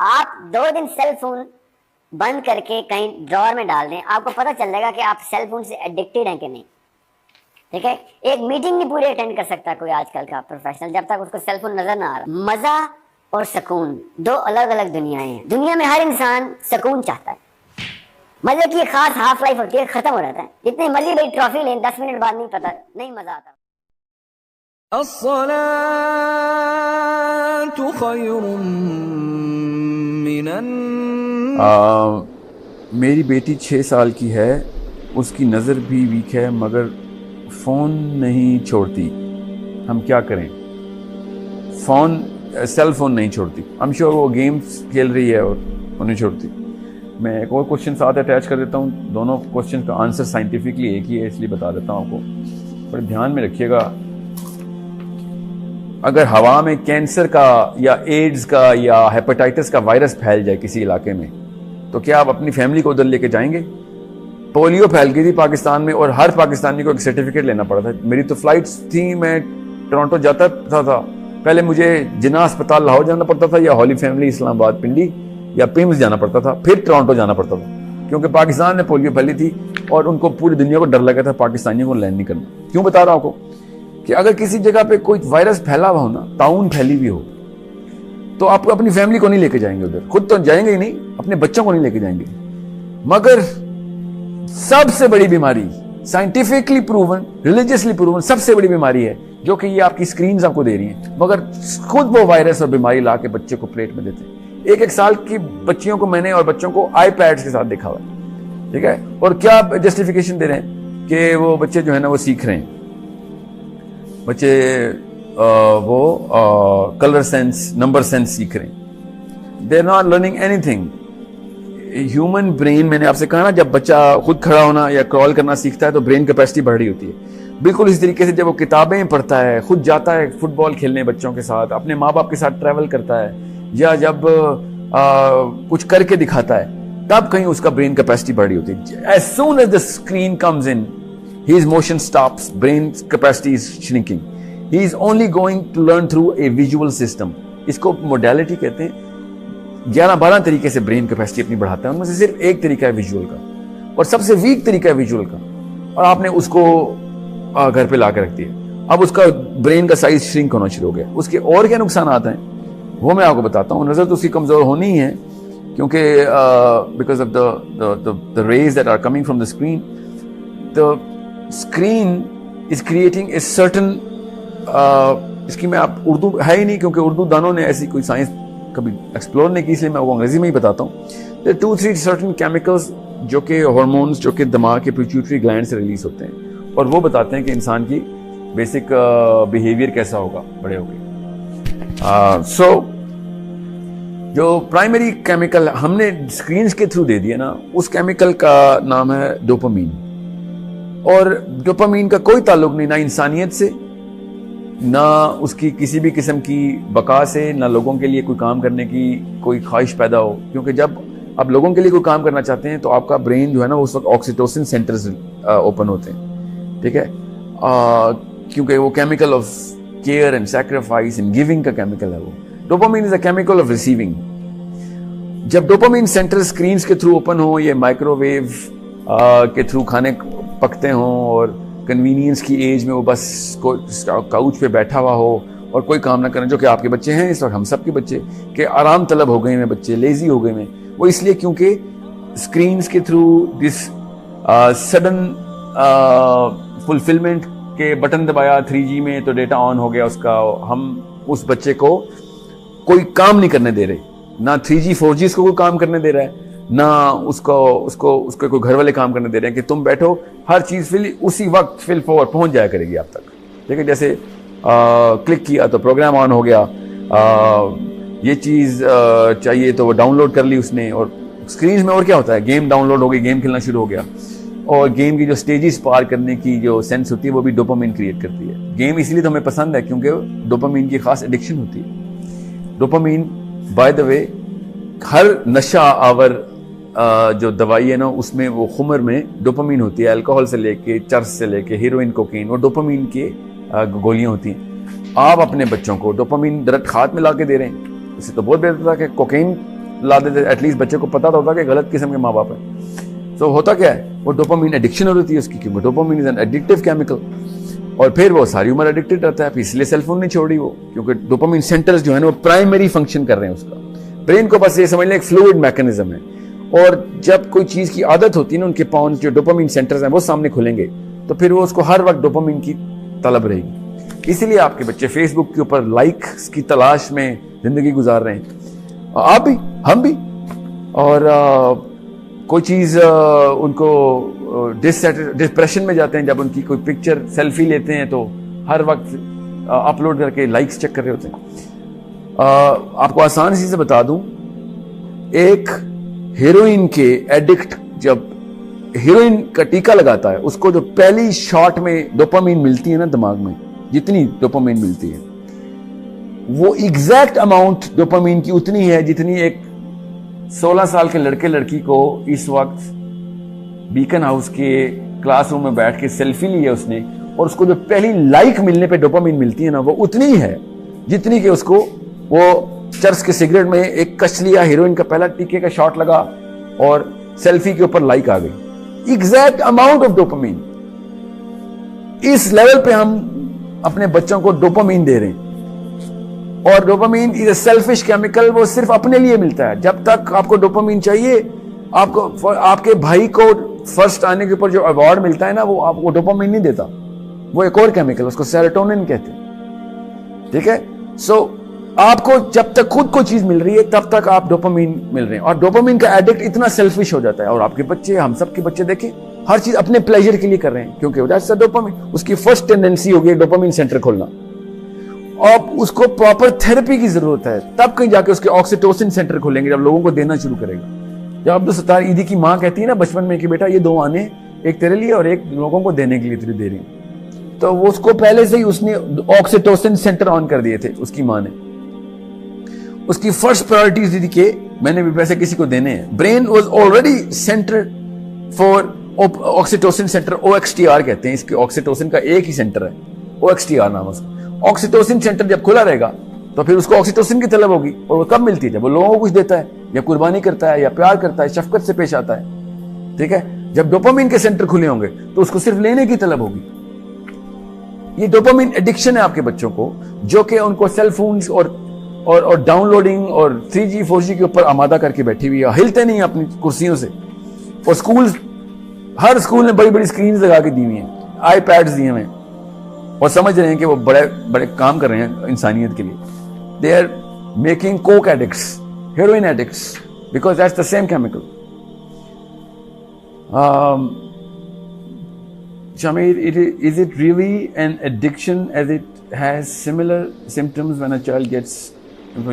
आप 2 दिन cell phone बंद करके कहीं ड्रॉअर में डाल दें, आपको पता चल जाएगा कि आप सेल फोन से एडिक्टेड हैं कि नहीं। ठीक है, एक मीटिंग नहीं पूरी अटेंड कर सकता कोई आजकल का प्रोफेशनल जब तक उसको सेल फोन नजर ना आ रहा। मजा और सुकून दो अलग अलग दुनियाएं हैं। दुनिया में हर इंसान सुकून चाहता है, मजे की खास हाफ लाइफ होती है, खत्म हो जाता है। जितनी मर्जी बड़ी ट्रॉफी लें, 10 मिनट बाद नहीं पता, नहीं मजा आता। अस्सलातु खैरुम मिनन। मेरी बेटी 6 साल की है, उसकी नज़र भी वीक है मगर फ़ोन नहीं छोड़ती, हम क्या करें? सेल फ़ोन नहीं छोड़ती। आई एम श्योर वो गेम्स खेल रही है और वो नहीं छोड़ती। मैं एक और क्वेश्चन साथ अटैच कर देता हूँ, दोनों क्वेश्चन का आंसर साइंटिफिकली एक ही है, इसलिए बता देता हूँ आपको, बड़े ध्यान में रखिएगा। अगर हवा में कैंसर का या एड्स का या हेपेटाइटिस का वायरस फैल जाए किसी इलाके में, तो क्या आप अपनी फैमिली को उधर लेके जाएंगे? पोलियो फैल गई थी पाकिस्तान में और हर पाकिस्तानी को एक सर्टिफिकेट लेना पड़ा था। मेरी तो फ्लाइट्स थी, मैं टोरंटो जाता था। पहले मुझे जिन्ना अस्पताल लाहौर जाना पड़ता था या हॉली फैमिली इस्लामाबाद पिंडी या पिम्स जाना पड़ता था, फिर टोरंटो जाना पड़ता था, क्योंकि पाकिस्तान में पोलियो फैली थी और उनको पूरी दुनिया को डर लगा था पाकिस्तानियों को लैंड नहीं करना। क्यों बता रहा हूं आपको कि अगर किसी जगह पे कोई वायरस फैला हुआ हो ना, ताउन फैली हुई हो, तो आप अपनी फैमिली को नहीं लेके जाएंगे उधर, खुद तो जाएंगे ही नहीं, अपने बच्चों को नहीं लेके जाएंगे। मगर सबसे बड़ी बीमारी, साइंटिफिकली प्रूवन, रिलीजियसली प्रूवन सबसे बड़ी बीमारी है जो कि ये आपकी स्क्रीन आपको दे रही है, मगर खुद वो वायरस और बीमारी ला के बच्चे को प्लेट में देते हैं। एक साल की बच्चियों को मैंने और बच्चों को आईपैड्स के साथ देखा हुआ है, ठीक है, और क्या जस्टिफिकेशन दे रहे हैं कि वो बच्चे जो है ना वो सीख रहे हैं, बच्चे कलर सेंस, नंबर सेंस सीख रहे हैं। They are not learning anything. Human brain, मैंने आपसे कहा ना, जब बच्चा खुद खड़ा होना या क्रॉल करना सीखता है तो ब्रेन कैपेसिटी बढ़ रही होती है। बिल्कुल इस तरीके से जब वो किताबें पढ़ता है, खुद जाता है फुटबॉल खेलने बच्चों के साथ, अपने माँ बाप के साथ ट्रैवल करता है, या जब कुछ करके दिखाता है, तब कहीं उसका ब्रेन कैपेसिटी बढ़ रही होती है। As soon as the screen comes in, his motion stops, brain capacity is shrinking. He is only going to learn through a visual system. इसको मोडेलिटी कहते हैं। 11-12 तरीके से ब्रेन कैपेसिटी अपनी बढ़ाता है, उनमें से सिर्फ एक तरीका है विजुअल का, और सबसे वीक तरीका है विजुअल का, और आपने उसको घर पे ला कर रख दिया। अब उसका ब्रेन का साइज श्रिंक होना शुरू हो गया। उसके और क्या नुकसान आते हैं वो मैं आपको बताता हूँ। नजर तो उसकी कमजोर होनी ही है, क्योंकि because of the rays that are coming from the screen, the screen is creating a certain, इसकी मैं आप उर्दू है ही नहीं, क्योंकि उर्दू दानों ने ऐसी कोई साइंस कभी एक्सप्लोर नहीं की, इसलिए मैं आपको अंग्रेजी में ही बताता हूँ। 2-3 सर्टन केमिकल्स जो कि हार्मोन्स जो कि दिमाग के पिट्यूटरी ग्लैंड से रिलीज होते हैं, और वो बताते हैं कि इंसान की बेसिक बिहेवियर कैसा होगा बड़े होके। सो जो प्राइमरी केमिकल हमने स्क्रीन के थ्रू दे दिया ना, उस केमिकल का नाम है डोपामीन। और डोपामीन का कोई ताल्लुक नहीं ना इंसानियत से, ना उसकी किसी भी किस्म की बका से, ना लोगों के लिए कोई काम करने की कोई ख्वाहिश पैदा हो। क्योंकि जब आप लोगों के लिए कोई काम करना चाहते हैं तो आपका ब्रेन जो है ना, उस वक्त ऑक्सीटोसिन सेंटर्स ओपन होते हैं, ठीक है, क्योंकि वो chemical of care and sacrifice and giving का केमिकल है वो। Dopamine is a chemical of receiving. जब डोपामीन सेंटर स्क्रीन के थ्रू ओपन हो, ये माइक्रोवेव के थ्रू खाने पकते हों, और कन्वीनियंस की एज में वो बस काउच पे बैठा हुआ हो और कोई काम ना करें, जो कि आपके बच्चे हैं इस वक्त, हम सब के बच्चे के आराम तलब हो गए हैं, बच्चे लेजी हो गए हैं। वो इसलिए क्योंकि स्क्रीन के थ्रू दिस सडन फुलफिलमेंट के बटन दबाया 3G में तो डेटा ऑन हो गया उसका, हम उस बच्चे को कोई काम नहीं करने दे रहे, ना 3G 4G को कोई काम करने दे रहा है, ना उसको कोई घर वाले काम करने दे रहे हैं कि तुम बैठो, हर चीज फिल उसी वक्त फिल फॉर पहुंच जाया करेगी आप तक। ठीक है, जैसे क्लिक किया तो प्रोग्राम ऑन हो गया, ये चीज चाहिए तो वो डाउनलोड कर ली उसने। और स्क्रीन में और क्या होता है, गेम डाउनलोड हो गई, गेम खेलना शुरू हो गया, और गेम की जो स्टेजेस पार करने की जो सेंस होती है वो भी डोपामिन क्रिएट करती है। गेम इसलिए तो हमें पसंद है क्योंकि डोपामिन की खास एडिक्शन होती है। डोपामिन बाय द वे हर नशा आवर जो दवाई है ना, उसमें वो खुमर में डोपामिन होती है, अल्कोहल से लेके चर्स से लेके हीरोइन कोकीन, वो डोपामिन के गोलियां होती हैं। आप अपने बच्चों को डोपामिन डायरेक्ट हाथ में ला के दे रहे हैं, इससे तो बहुत बेहतर था कि कोकीन ला देते, एटलीस्ट बच्चे को पता तो होता कि गलत किस्म के माँ बाप है। तो होता क्या है, वो डोपामीन एडिक्शन हो रही है उसकी, क्योंकि dopamine is an addictive chemical, और फिर वो सारी उम्र एडिक्टेड रहता है। इसलिए सेलफोन नहीं छोड़ी वो, क्योंकि डोपामीन सेंटर्स जो है ना वो प्राइमरी फंक्शन कर रहे हैं उसका। ब्रेन को बस ये समझ लें एक फ्लूइड मैकेनिज्म है, और जब कोई चीज की आदत होती है ना, उनके पाउंड जो डोपामीन सेंटर्स हैं वो सामने खुलेंगे, तो फिर वो उसको हर वक्त डोपामीन की तलब रहेगी। इसीलिए आपके बच्चे फेसबुक के ऊपर लाइक्स की तलाश में जिंदगी गुजार रहे हैं, आप भी, हम भी। और कोई चीज उनको डिप्रेशन में जाते हैं जब उनकी कोई पिक्चर सेल्फी लेते हैं, तो हर वक्त अपलोड करके लाइक्स चेक कर रहे होते हैं। आपको आसान सी से बता दूं, एक हेरोइन के एडिक्ट जब हेरोइन का टीका लगाता है, उसको जो पहली शॉट में डोपामीन मिलती है ना दिमाग में, जितनी डोपामीन मिलती है वो एग्जैक्ट अमाउंट डोपामीन की उतनी है जितनी एक 16 साल के लड़के लड़की को इस वक्त बीकन हाउस के क्लासरूम में बैठ के सेल्फी ली है उसने, और उसको जो पहली लाइक मिलने पे डोपामीन मिलती है ना, वो उतनी है जितनी कि उसको वो चर्च के सिगरेट में एक कच लिया, हीरोइन का पहला टीके का शॉट लगा और सेल्फी के ऊपर लाइक आ गई। Exact amount of dopamine. इस लेवल पे हम अपने बच्चों को डोपामीन दे रहे हैं, और dopamine is a selfish chemical, वो सिर्फ अपने लिए मिलता है। जब तक आपको डोपामीन चाहिए, आपको आपके भाई को फर्स्ट आने के ऊपर जो अवार्ड मिलता है ना, वो आपको डोपामीन नहीं देता, वो एक और केमिकल, उसको सेरोटोनिन कहते हैं। ठीक है, सो आपको जब तक खुद को चीज मिल रही है तब तक आप डोपामीन मिल रहे हैं, और डोपामीन का एडिक्ट इतना सेल्फिश हो जाता है। और आपके बच्चे, हम सब के बच्चे देखें, हर चीज अपने प्लेजर के लिए कर रहे हैं, क्योंकि दैट्स द डोपामीन। उसकी फर्स्ट टेंडेंसी होगी डोपामीन सेंटर खोलना, और उसको प्रॉपर थेरेपी की जरूरत है, तब कहीं जाके उसके ऑक्सीटोसिन सेंटर खुलेंगे, जब लोगों को देना शुरू करेगा। जब अब्दुल सत्तार ईदी की माँ कहती है ना बचपन में कि बेटा ये 2 आने, एक तेरे लिए और एक लोगों को देने के लिए तुझे दे रही हूं, तो वो उसको पहले से ही उसने ऑक्सीटोसिन सेंटर ऑन कर दिए थे उसकी माँ ने। उसकी फर्स्ट प्रायोरिटी थी कि मैंने भी पैसे किसी को देने हैं। Brain was already centre for oxytocin centre, OXTR कहते हैं इसके, ऑक्सीटोसिन का एक ही सेंटर है, OXTR नाम है उसका। ऑक्सीटोसिन सेंटर जब खुला रहेगा तो फिर उसको ऑक्सीटोसिन की तलब होगी, और वो कब मिलती है? जब वो लोगों को कुछ देता है, या कुर्बानी करता है, या प्यार करता है, शफकत से पेश आता है। ठीक है, जब डोपामीन के सेंटर खुले होंगे तो उसको सिर्फ लेने की तलब होगी। ये डोपामीन एडिक्शन है आपके बच्चों को, जो कि उनको सेल फोन्स और डाउनलोडिंग और 3G 4G के ऊपर आमादा करके बैठी हुई है, हिलते नहीं अपनी कुर्सियों से। और स्कूल, हर स्कूल ने बड़ी बड़ी स्क्रीन लगा के दी हुई हैं, iPads दिए हुए हैं, और समझ रहे हैं कि वो बड़े बड़े काम कर रहे हैं इंसानियत के लिए। They are making coke addicts, heroin addicts, because that's the same chemical. Shamir, is it really an addiction as it has similar symptoms when a child gets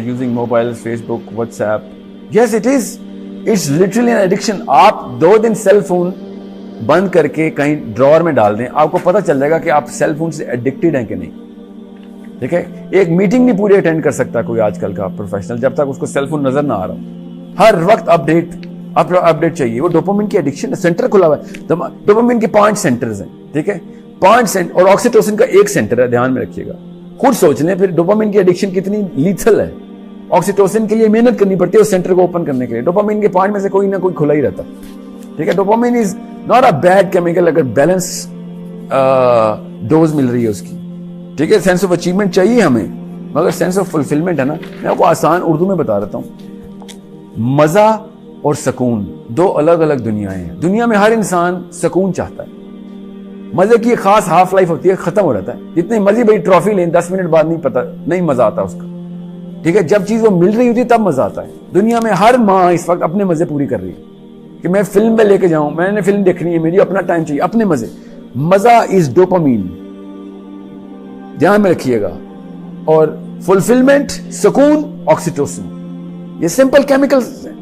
using mobiles, Facebook, WhatsApp? Yes, it is. It's literally an addiction. आप 2 दिन cell phone बंद करके कहीं drawer में डाल दें, आपको पता चल जाएगा कि आप सेल फोन से एडिक्टेड हैं कि नहीं। ठीक है, एक मीटिंग नहीं पूरी अटेंड कर सकता कोई आजकल का प्रोफेशनल जब तक उसको सेल फोन नजर ना आ रहा हो। हर वक्त अपडेट चाहिए। वो डोपामिन की एडिक्शन, सेंटर खुला हुआ है। डोपामिन के 5 सेंटर्स हैं। ठीक है, 5 सेंटर, और ऑक्सीटोसिन का 1 सेंटर है, ध्यान में रखिएगा। खुद सोच लें फिर डोपामिन की एडिक्शन कितनी लीथल है। ऑक्सीटोसिन के लिए मेहनत करनी पड़ती है उस सेंटर को ओपन करने के लिए। डोपामिन के 5 में से कोई ना कोई खुला ही रहता। ठीक है, dopamine is not a bad chemical अगर बैलेंस डोज मिल रही है उसकी। ठीक है, सेंस ऑफ अचीवमेंट चाहिए हमें, मगर सेंस ऑफ फुलफिलमेंट है ना, मैं आपको आसान उर्दू में बता देता हूं। मजा और सुकून 2 अलग अलग दुनियाएं हैं। दुनिया में हर इंसान सुकून चाहता है। मजे की एक खास हाफ लाइफ होती है, खत्म हो जाता है। जितनी मर्जी बड़ी ट्रॉफी लें, 10 मिनट बाद नहीं मजा आता उसका। ठीक है, जब चीज वो मिल रही होती है तब मजा आता है। दुनिया में हर माँ इस वक्त अपने मजे पूरी कर रही है कि मैं फिल्म में लेके जाऊं, मैंने फिल्म देखनी है, मेरी अपना टाइम चाहिए, अपने मजे। मजा इज डोपामीन, ध्यान में रखिएगा। और फुलफिलमेंट, सुकून, ऑक्सीटोसिन, ये सिंपल केमिकल्स हैं।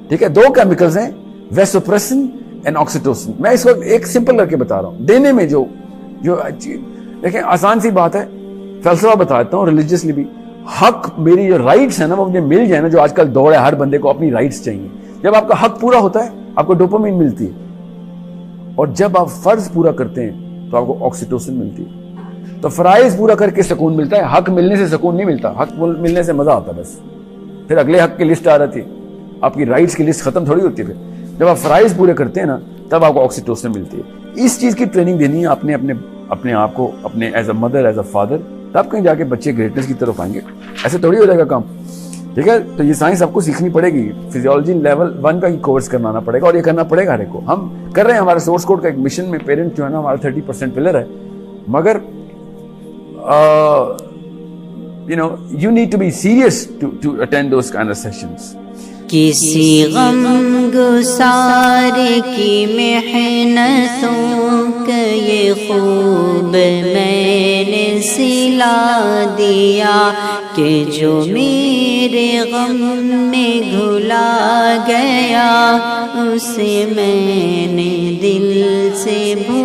ठीक है, 2 केमिकल्स हैं, वेसोप्रेसिन एंड ऑक्सीटोसिन। मैं इस वक्त एक सिंपल करके बता रहा हूं। देने में जो देखें, आसान सी बात है, फलसफा बताता हूं रिलीजियसली भी। हक, मेरी जो राइट्स है ना, वो मुझे मिल जाए ना, जो आजकल दौड़ है, हर बंदे को अपनी राइट्स चाहिए। जब आपका हक पूरा होता है आपको डोपामिन मिलती है, और जब आप फर्ज पूरा करते हैं तो आपको ऑक्सीटोसिन मिलती है। तो फराइज पूरा करके सुकून मिलता है, हक मिलने से सुकून नहीं मिलता। हक मिलने से मजा आता, बस फिर अगले हक की लिस्ट आ रही थी। आपकी राइट्स की लिस्ट खत्म थोड़ी होती है। फिर जब आप फ्राइज पूरे करते हैं ना, तब आपको ऑक्सीटोसिन मिलती है। इस चीज की ट्रेनिंग देनी है आपने अपने आप को, अपने as a mother, as a father, तब कहीं जाके बच्चे ग्रेटनेस की तरफ आएंगे। ऐसे थोड़ी हो जाएगा काम, ठीक है। तो ये साइंस आपको सीखनी पड़ेगी, फिजियोलॉजी लेवल 1 का ही कोर्स करवाना पड़ेगा, और ये करना पड़ेगा हर एक को। हम कर रहे हैं, हमारे सोर्स कोड का एक मिशन में पेरेंट जो है ना हमारा 30% पिलर है, मगर you need to be serious to attend those kind of sessions. किसी गम गुसार की मेहनतों का ये खूब मैंने सिला दिया कि जो मेरे गम में घुला गया उसे मैंने दिल से भूल